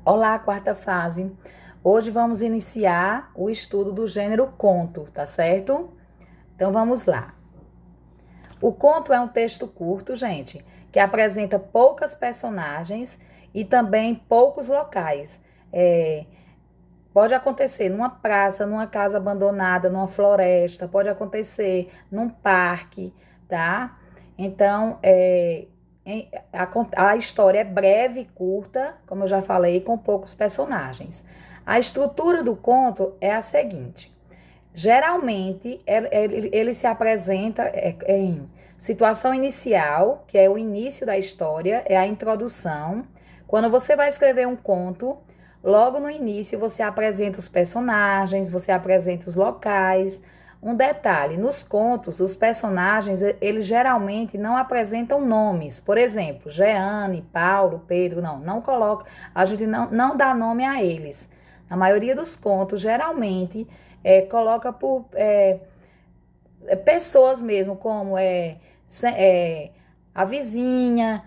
Olá, quarta fase. Hoje vamos iniciar o estudo do gênero conto, tá certo? Então vamos lá. O conto é um texto curto, gente, que apresenta poucas personagens e também poucos locais. Pode acontecer numa praça, numa casa abandonada, numa floresta, pode acontecer num parque, tá? Então, a história é breve e curta, como eu já falei, com poucos personagens. A estrutura do conto é a seguinte: geralmente ele se apresenta em situação inicial, que é o início da história, é a introdução. Quando você vai escrever um conto, logo no início você apresenta os personagens, você apresenta os locais. Um detalhe, nos contos, os personagens, eles geralmente não apresentam nomes. Por exemplo, Jeane, Paulo, Pedro, não coloca, a gente não dá nome a eles. Na maioria dos contos, geralmente, coloca por pessoas mesmo, como a vizinha,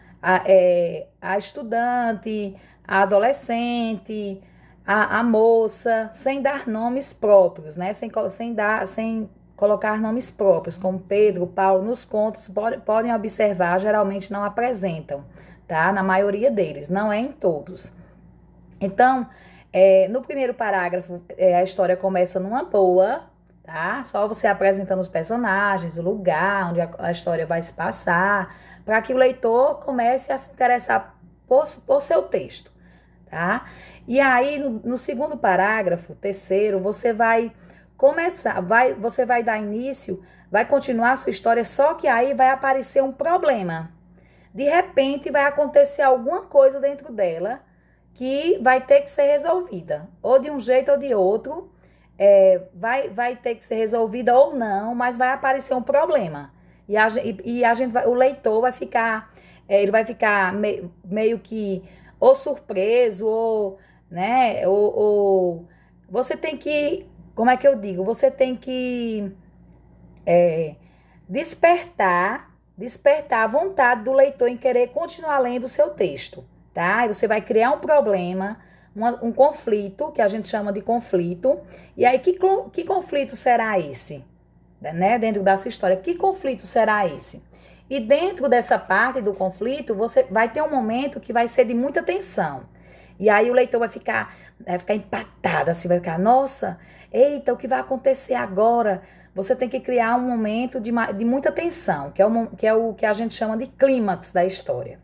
a estudante, a adolescente, a moça, sem dar nomes próprios, né? Sem colocar nomes próprios, como Pedro, Paulo, nos contos, podem observar, geralmente não apresentam, tá? Na maioria deles, não é em todos. Então, no primeiro parágrafo, a história começa numa boa, tá? Só você apresentando os personagens, o lugar onde a história vai se passar, para que o leitor comece a se interessar por seu texto, tá? E aí, no segundo parágrafo, terceiro, você vai começar, você vai dar início, vai continuar a sua história, só que aí vai aparecer um problema. De repente, vai acontecer alguma coisa dentro dela que vai ter que ser resolvida, ou de um jeito ou de outro, vai ter que ser resolvida ou não, mas vai aparecer um problema. O leitor vai ficar, ele vai ficar meio que ou surpreso, ou, né, ou você tem que, como é que eu digo? Você tem que despertar a vontade do leitor em querer continuar lendo o seu texto, tá? E você vai criar um problema, um conflito, que a gente chama de conflito. E aí, que conflito será esse? Né? Dentro da sua história, que conflito será esse? E dentro dessa parte do conflito, você vai ter um momento que vai ser de muita tensão. E aí o leitor vai ficar impactado, assim, vai ficar, nossa, eita, o que vai acontecer agora? Você tem que criar um momento de muita tensão, que é o que a gente chama de clímax da história.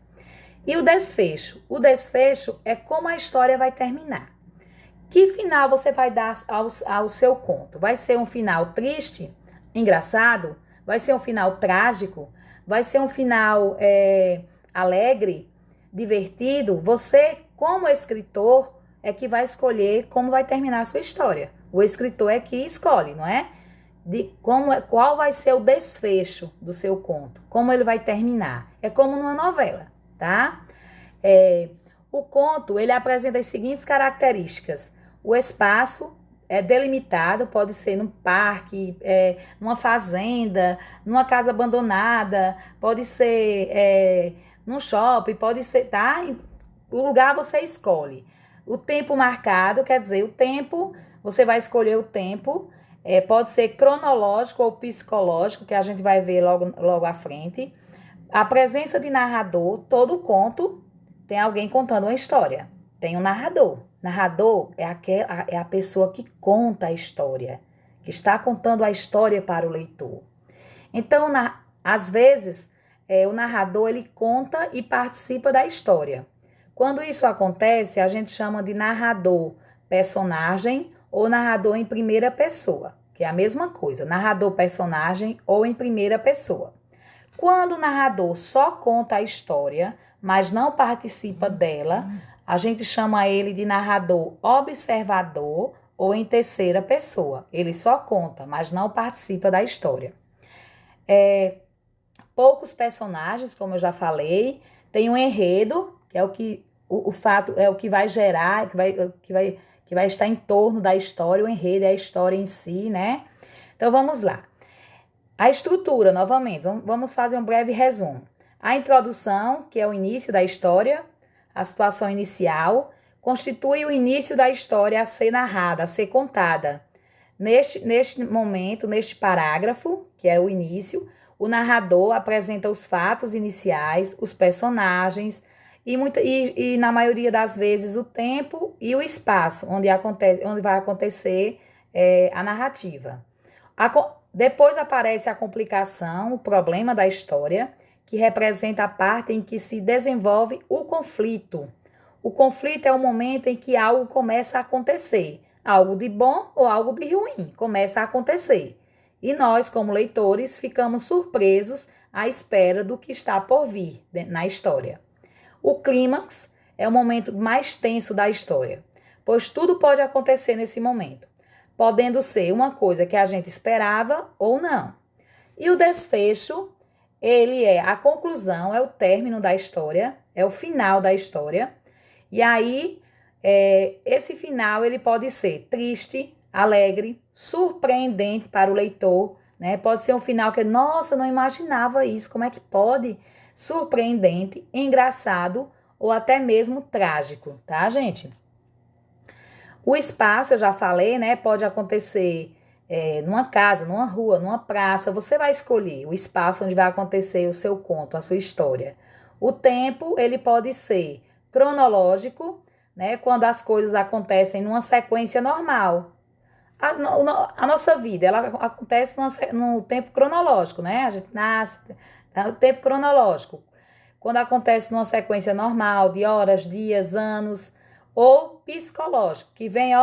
E o desfecho? O desfecho é como a história vai terminar. Que final você vai dar ao seu conto? Vai ser um final triste, engraçado? Vai ser um final trágico? Vai ser um final alegre, divertido? Você, como escritor, é que vai escolher como vai terminar a sua história. O escritor é que escolhe, não é? Qual vai ser o desfecho do seu conto? Como ele vai terminar? É como numa novela, tá? O conto, ele apresenta as seguintes características. O espaço é delimitado, pode ser num parque, numa fazenda, numa casa abandonada, pode ser num shopping, pode ser, tá? O lugar você escolhe. O tempo marcado, quer dizer, o tempo, você vai escolher o tempo, pode ser cronológico ou psicológico, que a gente vai ver logo à frente. A presença de narrador, todo conto tem alguém contando uma história. Tem um narrador. Narrador é a pessoa que conta a história, que está contando a história para o leitor. Então, às vezes, o narrador ele conta e participa da história. Quando isso acontece, a gente chama de narrador personagem ou narrador em primeira pessoa, que é a mesma coisa, narrador personagem ou em primeira pessoa. Quando o narrador só conta a história, mas não participa dela, a gente chama ele de narrador observador ou em terceira pessoa. Ele só conta, mas não participa da história. Poucos personagens, como eu já falei, tem um enredo, que é o fato é o que vai gerar, que vai estar em torno da história. O enredo é a história em si, né? Então vamos lá. A estrutura, novamente, vamos fazer um breve resumo. A introdução, que é o início da história, a situação inicial, constitui o início da história a ser narrada, a ser contada. Neste momento, neste parágrafo, que é o início, o narrador apresenta os fatos iniciais, os personagens e na maioria das vezes, o tempo e o espaço onde vai acontecer a narrativa. Depois aparece a complicação, o problema da história, que representa a parte em que se desenvolve o conflito. O conflito é o momento em que algo começa a acontecer. Algo de bom ou algo de ruim começa a acontecer. E nós, como leitores, ficamos surpresos à espera do que está por vir na história. O clímax é o momento mais tenso da história, pois tudo pode acontecer nesse momento, podendo ser uma coisa que a gente esperava ou não. E o desfecho, ele é a conclusão, é o término da história, é o final da história. E aí, esse final ele pode ser triste, alegre, surpreendente para o leitor, né? Pode ser um final que, nossa, eu não imaginava isso, como é que pode? Surpreendente, engraçado ou até mesmo trágico, tá, gente? O espaço, eu já falei, né? Pode acontecer numa casa, numa rua, numa praça. Você vai escolher o espaço onde vai acontecer o seu conto, a sua história. O tempo, ele pode ser cronológico, né? Quando as coisas acontecem numa sequência normal. A nossa vida, ela acontece no tempo cronológico, né? A gente nasce no tempo cronológico. Quando acontece numa sequência normal de horas, dias, anos, ou psicológico, que vem,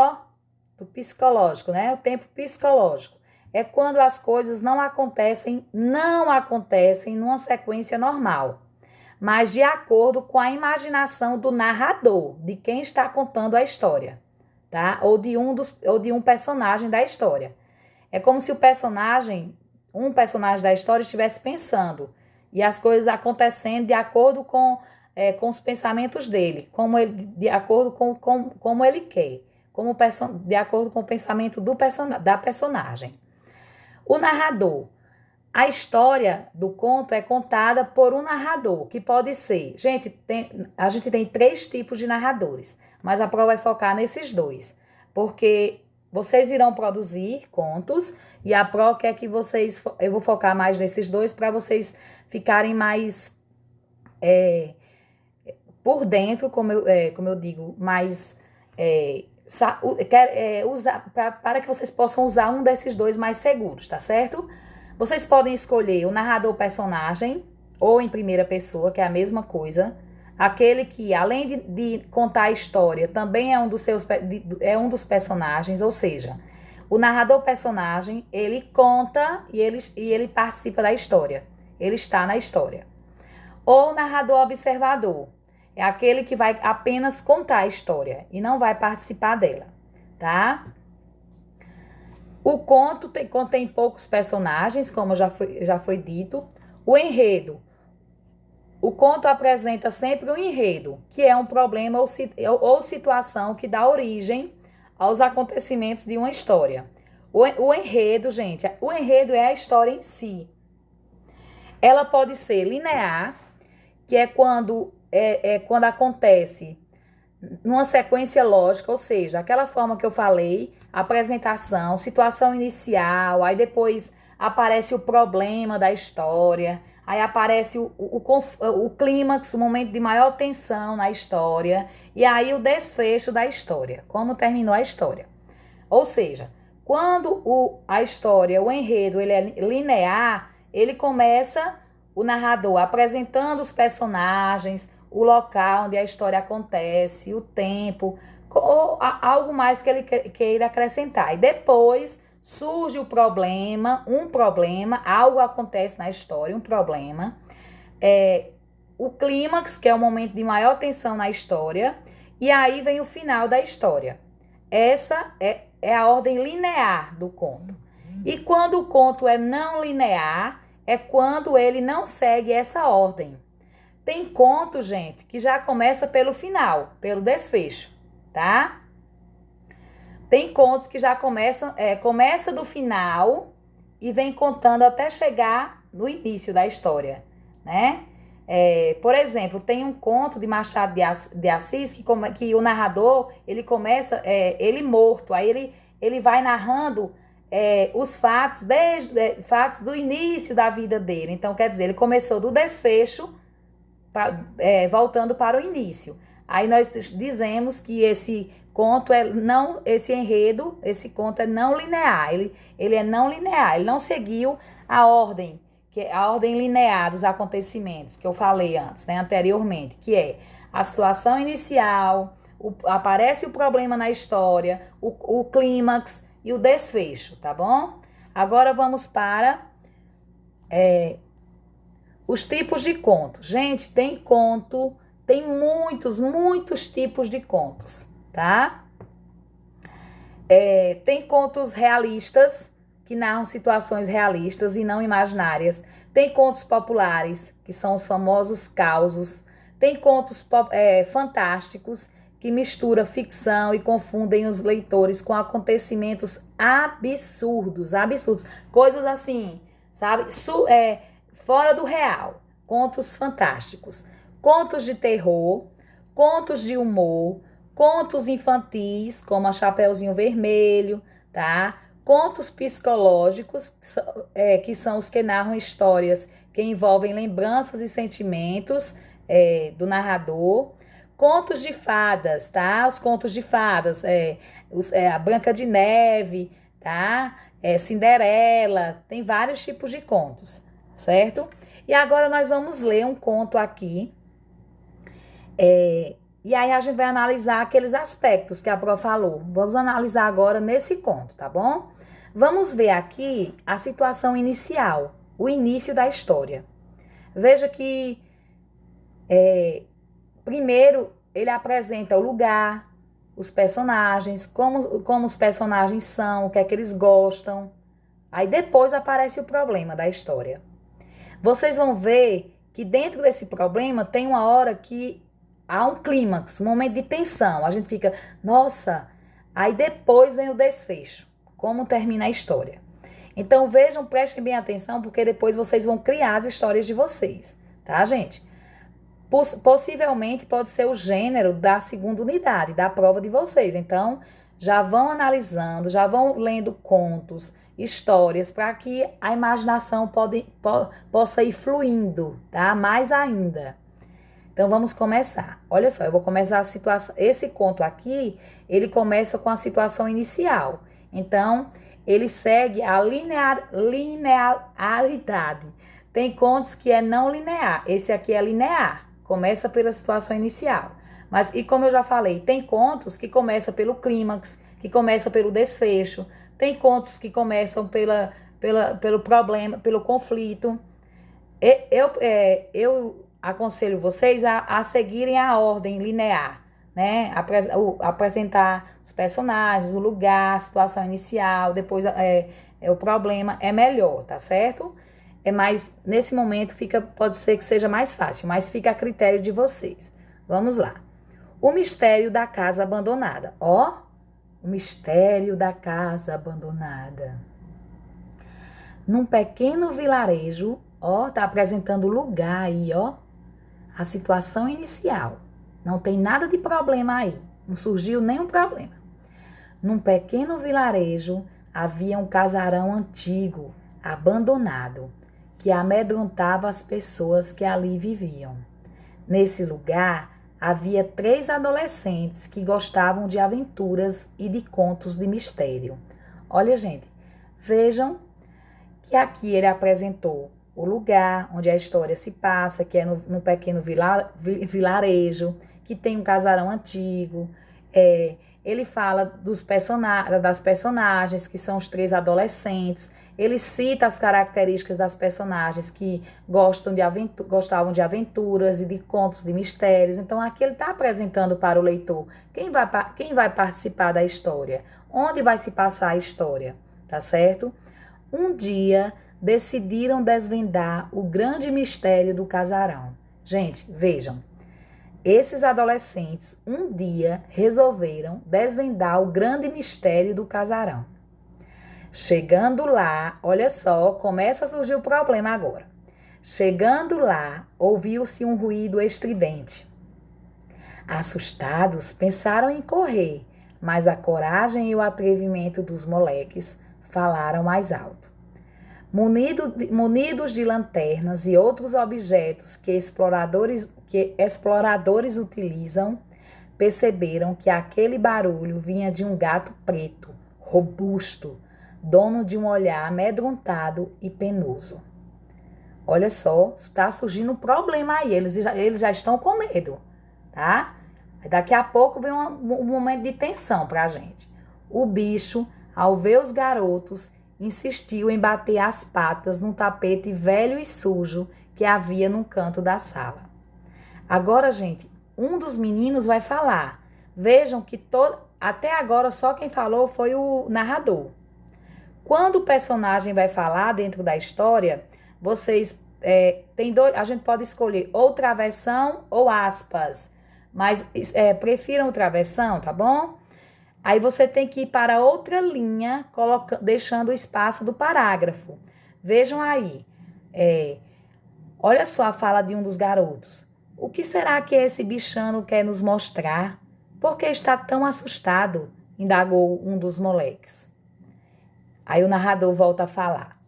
do psicológico, né? O tempo psicológico. É quando as coisas não acontecem numa sequência normal, mas de acordo com a imaginação do narrador, de quem está contando a história, tá? Ou de um personagem da história. É como se um personagem da história estivesse pensando e as coisas acontecendo de acordo com os pensamentos dele, de acordo com como ele quer, de acordo com o pensamento da personagem. O narrador. A história do conto é contada por um narrador, que pode ser... a gente tem 3 tipos de narradores, mas a prova vai focar nesses 2, porque vocês irão produzir contos e a prova quer que eu vou focar mais nesses 2 para vocês ficarem mais por dentro, como eu digo, mais... para que vocês possam usar um desses 2 mais seguros, tá certo? Vocês podem escolher o narrador personagem ou em primeira pessoa, que é a mesma coisa. Aquele que, além de contar a história, também é um dos personagens, ou seja, o narrador personagem, ele conta e ele participa da história. Ele está na história. Ou o narrador observador, é aquele que vai apenas contar a história e não vai participar dela, tá? O conto contém poucos personagens, como já foi dito. O enredo. O conto apresenta sempre um enredo, que é um problema ou situação que dá origem aos acontecimentos de uma história. O enredo, gente, o enredo é a história em si. Ela pode ser linear, que é quando acontece numa sequência lógica, ou seja, aquela forma que eu falei, apresentação, situação inicial, aí depois aparece o problema da história, aí aparece o clímax, o momento de maior tensão na história, e aí o desfecho da história, como terminou a história. Ou seja, quando a história, o enredo, ele é linear, ele começa o narrador apresentando os personagens, o local onde a história acontece, o tempo, ou algo mais que ele queira acrescentar. E depois surge o problema, algo acontece na história, um problema. O clímax, que é o momento de maior tensão na história, e aí vem o final da história. Essa é a ordem linear do conto. E quando o conto é não linear, é quando ele não segue essa ordem. Tem conto, gente, que já começa pelo final, pelo desfecho, tá? Tem contos que já começa do final e vem contando até chegar no início da história, né? Por exemplo, tem um conto de Machado de Assis que o narrador, ele começa, ele morto, aí ele vai narrando os fatos, fatos do início da vida dele. Então, quer dizer, ele começou do desfecho, voltando para o início. Aí nós dizemos que esse conto esse enredo, esse conto é não linear, ele é não linear, ele não seguiu a ordem linear dos acontecimentos que eu falei antes, né, anteriormente, que é a situação inicial, aparece o problema na história, o clímax e o desfecho, tá bom? Agora vamos para os tipos de contos. Gente, tem muitos tipos de contos, tá? Tem contos realistas, que narram situações realistas e não imaginárias. Tem contos populares, que são os famosos causos. Tem contos fantásticos, que misturam ficção e confundem os leitores com acontecimentos absurdos. Coisas assim, sabe? Fora do real. Contos fantásticos. Contos de terror, contos de humor, contos infantis, como a Chapeuzinho Vermelho, tá? Contos psicológicos, que são os que narram histórias que envolvem lembranças e sentimentos do narrador. Contos de fadas, tá? Os contos de fadas, a Branca de Neve, tá? Cinderela, tem vários tipos de contos, certo? E agora nós vamos ler um conto aqui, e aí a gente vai analisar aqueles aspectos que a Pró falou. Vamos analisar agora nesse conto, tá bom? Vamos ver aqui a situação inicial, o início da história. Veja que primeiro ele apresenta o lugar, os personagens, como os personagens são, o que é que eles gostam. Aí depois aparece o problema da história. Vocês vão ver que dentro desse problema tem uma hora que há um clímax, um momento de tensão. A gente fica, nossa, aí depois vem o desfecho, como termina a história. Então vejam, prestem bem atenção, porque depois vocês vão criar as histórias de vocês, tá, gente? Possivelmente pode ser o gênero da segunda unidade, da prova de vocês. Então, já vão analisando, já vão lendo contos, histórias, para que a imaginação possa ir fluindo, tá? Mais ainda. Então, vamos começar. Olha só, eu vou começar a situação. Esse conto aqui, ele começa com a situação inicial. Então, ele segue a linearidade. Tem contos que é não linear. Esse aqui é linear. Começa pela situação inicial. Mas, e como eu já falei, tem contos que começam pelo clímax, que começam pelo desfecho. Tem contos que começam pelo problema, pelo conflito. Eu aconselho vocês a seguirem a ordem linear, né? Apresentar os personagens, o lugar, a situação inicial, depois o problema é melhor, tá certo? Mas nesse momento pode ser que seja mais fácil, mas fica a critério de vocês. Vamos lá. O mistério da casa abandonada. Ó, o mistério da casa abandonada. Num pequeno vilarejo, ó, tá apresentando o lugar aí, ó. A situação inicial. Não tem nada de problema aí. Não surgiu nenhum problema. Num pequeno vilarejo havia um casarão antigo, abandonado, que amedrontava as pessoas que ali viviam. Nesse lugar havia 3 adolescentes que gostavam de aventuras e de contos de mistério. Olha, gente, vejam que aqui ele apresentou o lugar onde a história se passa, que é no pequeno vilarejo, que tem um casarão antigo. Ele fala das personagens, que são os 3 adolescentes. Ele cita as características das personagens que gostavam de aventuras e de contos de mistérios. Então, aqui ele está apresentando para o leitor quem vai participar da história, onde vai se passar a história, tá certo? Um dia, decidiram desvendar o grande mistério do casarão. Gente, vejam. Esses adolescentes, um dia, resolveram desvendar o grande mistério do casarão. Chegando lá, olha só, começa a surgir o problema agora. Chegando lá, ouviu-se um ruído estridente. Assustados, pensaram em correr, mas a coragem e o atrevimento dos moleques falaram mais alto. Munidos de lanternas e outros objetos que exploradores utilizam, perceberam que aquele barulho vinha de um gato preto, robusto, dono de um olhar amedrontado e penoso. Olha só, está surgindo um problema aí, eles já estão com medo, tá? Daqui a pouco vem um momento de tensão pra gente. O bicho, ao ver os garotos, insistiu em bater as patas num tapete velho e sujo que havia num canto da sala. Agora, gente, um dos meninos vai falar. Vejam que até agora só quem falou foi o narrador. Quando o personagem vai falar dentro da história, vocês a gente pode escolher ou travessão ou aspas, mas prefiram o travessão, tá bom? Aí você tem que ir para outra linha, deixando o espaço do parágrafo. Vejam aí, olha só a fala de um dos garotos. O que será que esse bichano quer nos mostrar? Por que está tão assustado? Indagou um dos moleques. Aí o narrador volta a falar.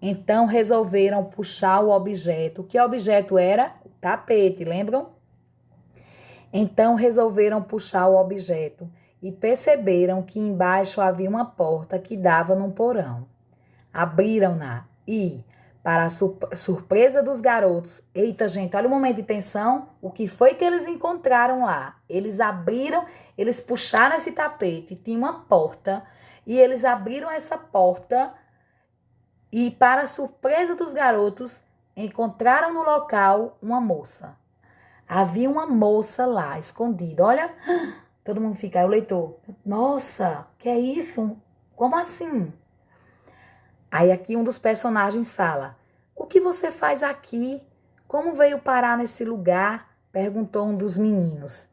Então resolveram puxar o objeto. Que objeto era? O tapete, lembram? Então resolveram puxar o objeto e perceberam que embaixo havia uma porta que dava num porão. Abriram-na e, para a surpresa dos garotos, eita gente, olha o momento de tensão, o que foi que eles encontraram lá? Eles abriram, eles puxaram esse tapete, tinha uma porta, e eles abriram essa porta e, para a surpresa dos garotos, encontraram no local uma moça. Havia uma moça lá, escondida. Olha, todo mundo fica, aí o leitor, nossa, que é isso? Como assim? Aí aqui um dos personagens fala, o que você faz aqui? Como veio parar nesse lugar? Perguntou um dos meninos.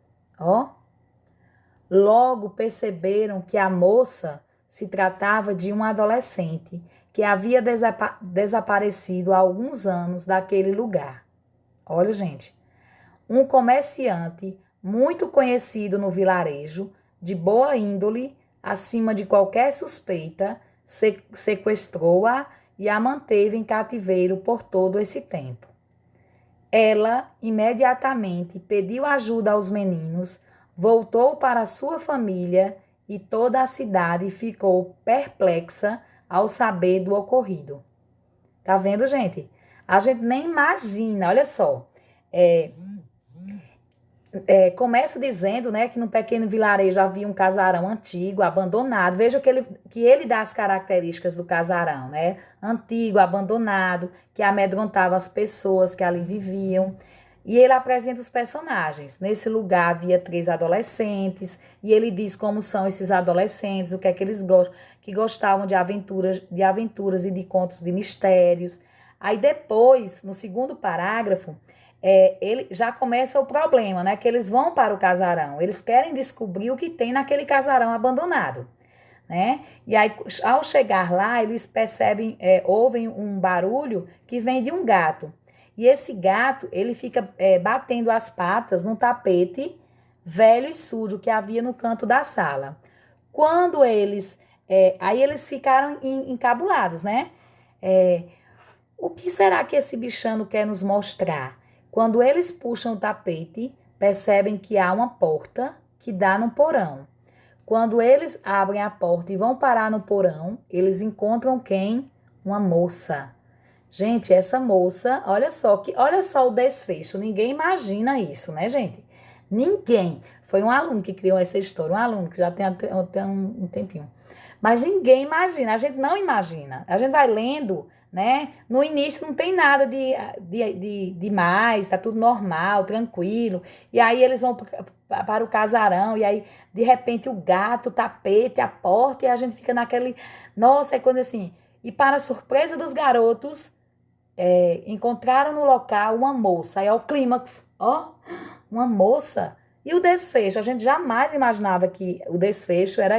Logo perceberam que a moça se tratava de uma adolescente que havia desaparecido há alguns anos daquele lugar. Olha, gente, um comerciante muito conhecido no vilarejo, de boa índole, acima de qualquer suspeita, sequestrou-a e a manteve em cativeiro por todo esse tempo. Ela imediatamente pediu ajuda aos meninos, voltou para sua família e toda a cidade ficou perplexa ao saber do ocorrido. Tá vendo, gente? A gente nem imagina, olha só. Começa dizendo, né, que no pequeno vilarejo havia um casarão antigo, abandonado. Veja que ele dá as características do casarão, né? Antigo, abandonado, que amedrontava as pessoas que ali viviam. E ele apresenta os personagens. Nesse lugar havia 3 adolescentes, e ele diz como são esses adolescentes, o que é que eles gostam, que gostavam de aventuras e de contos de mistérios. Aí depois, no segundo parágrafo, ele já começa o problema, né? Que eles vão para o casarão, eles querem descobrir o que tem naquele casarão abandonado, né? E aí, ao chegar lá, eles percebem, ouvem um barulho que vem de um gato. E esse gato, ele fica batendo as patas num tapete velho e sujo que havia no canto da sala. Quando eles... aí eles ficaram encabulados, né? O que será que esse bichano quer nos mostrar? Quando eles puxam o tapete, percebem que há uma porta que dá no porão. Quando eles abrem a porta e vão parar no porão, eles encontram quem? Uma moça. Gente, essa moça, olha só o desfecho. Ninguém imagina isso, né, gente? Ninguém. Foi um aluno que criou essa história, um aluno que já tem um tempinho. Mas ninguém imagina, a gente não imagina. A gente vai lendo, né? No início não tem nada de mais, tá tudo normal, tranquilo. E aí eles vão para o casarão, e aí, de repente, o gato, o tapete, a porta, e a gente fica naquele... Nossa, é quando assim... E para a surpresa dos garotos... encontraram no local uma moça. Aí é o clímax, uma moça. E o desfecho, a gente jamais imaginava que o desfecho era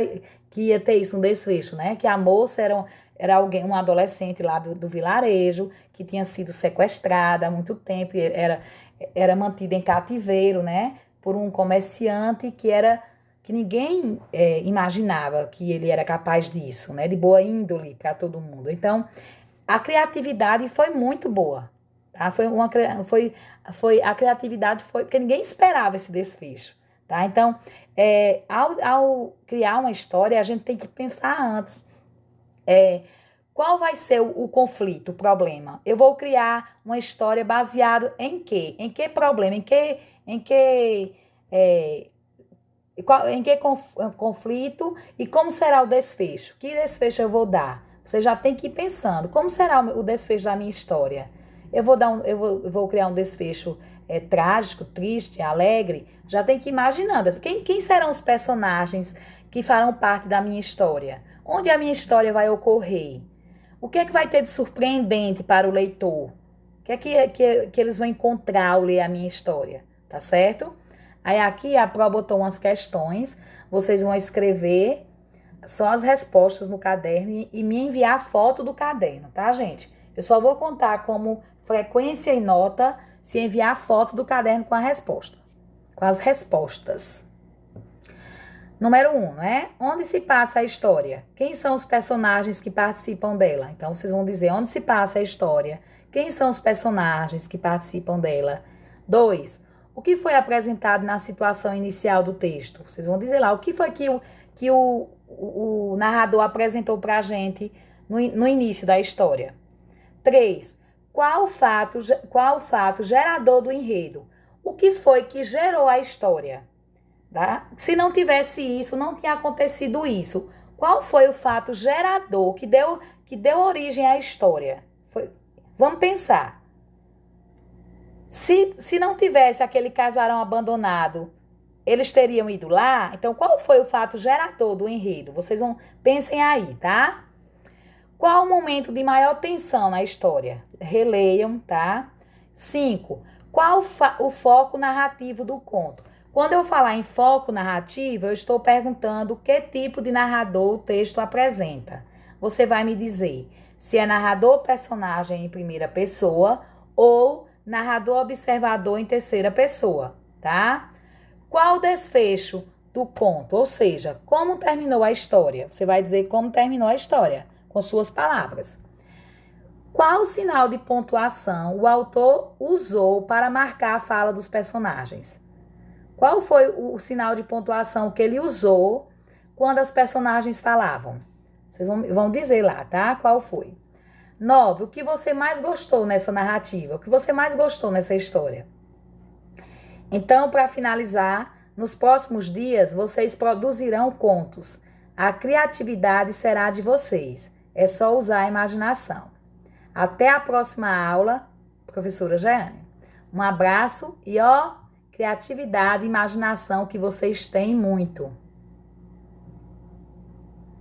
que ia ter isso no desfecho, né? Que a moça era alguém, um adolescente lá do vilarejo, que tinha sido sequestrada há muito tempo, e era mantida em cativeiro, né? Por um comerciante que ninguém imaginava que ele era capaz disso, né? De boa índole para todo mundo. Então, a criatividade foi muito boa. Tá? A criatividade foi, porque ninguém esperava esse desfecho. Tá? Então, ao criar uma história, a gente tem que pensar antes. Qual vai ser o conflito, o problema? Eu vou criar uma história baseada em quê? Em que problema? Em que conflito e como será o desfecho? Que desfecho eu vou dar? Você já tem que ir pensando, como será o desfecho da minha história? Eu vou criar um desfecho trágico, triste, alegre? Já tem que ir imaginando. Quem serão os personagens que farão parte da minha história? Onde a minha história vai ocorrer? O que é que vai ter de surpreendente para o leitor? O que é que eles vão encontrar ao ler a minha história? Tá certo? Aí aqui a Pro botou umas questões, vocês vão escrever só as respostas no caderno e me enviar a foto do caderno, tá, gente? Eu só vou contar como frequência e nota se enviar a foto do caderno com a resposta, com as respostas. Número 1, né? Onde se passa a história? Quem são os personagens que participam dela? Então, vocês vão dizer onde se passa a história. Quem são os personagens que participam dela? 2, o que foi apresentado na situação inicial do texto? Vocês vão dizer lá o que foi que o narrador apresentou para a gente no início da história. 3, qual o fato gerador do enredo? O que foi que gerou a história? Tá? Se não tivesse isso, não tinha acontecido isso. Qual foi o fato gerador que deu origem à história? Vamos pensar. Se não tivesse aquele casarão abandonado, eles teriam ido lá? Então, qual foi o fato gerador do enredo? Vocês pensem aí, tá? Qual o momento de maior tensão na história? Releiam, tá? 5. Qual o foco narrativo do conto? Quando eu falar em foco narrativo, eu estou perguntando que tipo de narrador o texto apresenta. Você vai me dizer se é narrador personagem em primeira pessoa ou narrador observador em terceira pessoa, tá? Qual o desfecho do conto? Ou seja, como terminou a história? Você vai dizer como terminou a história, com suas palavras. Qual sinal de pontuação o autor usou para marcar a fala dos personagens? Qual foi o sinal de pontuação que ele usou quando as personagens falavam? Vocês vão dizer lá, tá? Qual foi? 9. O que você mais gostou nessa narrativa? O que você mais gostou nessa história? Então, para finalizar, nos próximos dias, vocês produzirão contos. A criatividade será de vocês. É só usar a imaginação. Até a próxima aula, professora Jeane. Um abraço e criatividade e imaginação que vocês têm muito.